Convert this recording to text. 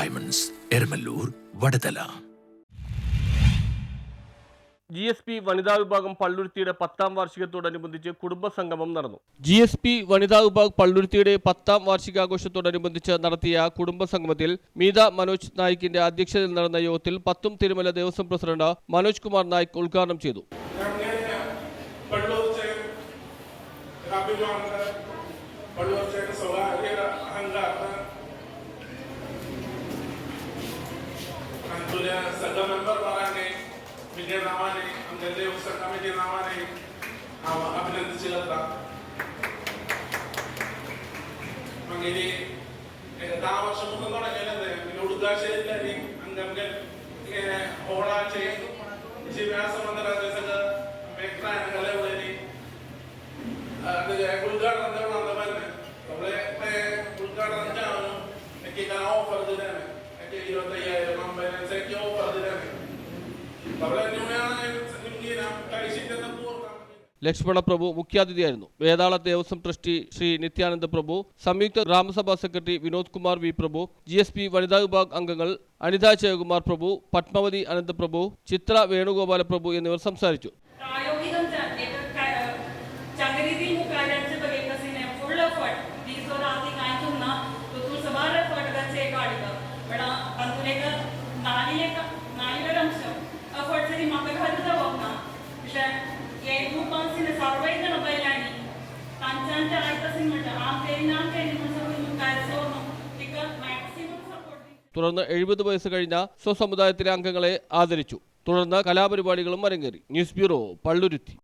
Diamonds, Eramallur, Vadathala. GSP വനിതാ വിഭാഗം പള്ളുരുത്തിയുടെ 10ാം വാർഷികത്തോടനുബന്ധിച്ച് കുടുംബസംഗമം നടന്നു. GSP വനിതാ വിഭാഗം പള്ളുരുത്തിയുടെ 10ാം വാർഷികാഘോഷത്തോടനുബന്ധിച്ച് നടത്തിയ കുടുംബസംഗമത്തിൽ മീത മനോജ് നായിക്കിന്റെ അധ്യക്ഷതയിൽ നടന്ന യോഗത്തിൽ പത്തും തിരുമല ദേവസ്വം പ്രസിഡന്റ് മനോജ് കുമാർ നായിക് ഉദ്ഘാടനം ചെയ്തു. विजय नावाने आमच्या देवस्थान कमिटी नावाने अभिनंदन जाता. मग हे 10 वर्षांपासून केलं आहे. उद्घाटन अंगमके ओळाचे जे व्यासमंदिराचे सगळं मेट्रा घालवलेली उद्घाटन करणार बघा. सगळे ते उद्घाटनच्या एक ऑफर दिले आहे. 25,000 रुपयांचे ऑफर दिले आहे. ലക്ഷ്മണ പ്രഭു മുഖ്യാതിഥിയായിരുന്നു. വേതാള ദേവസ്വം ട്രസ്റ്റി ശ്രീ നിത്യാനന്ദ പ്രഭു, സംയുക്ത ഗ്രാമസഭാ സെക്രട്ടറി വിനോദ് കുമാർ വി പ്രഭു, GSP വനിതാ വിഭാഗ് അംഗങ്ങൾ അനിത ജയകുമാർ പ്രഭു, പത്മാവതി അനന്തപ്രഭു, ചിത്ര വേണുഗോപാല പ്രഭു എന്നിവർ സംസാരിച്ചു. തുടർന്ന് 70 വയസ്സ് കഴിഞ്ഞ സ്വസമുദായത്തിലെ അംഗങ്ങളെ ആദരിച്ചു. തുടർന്ന് കലാപരിപാടികളും അരങ്ങേറി. News bureau, Palluruthy.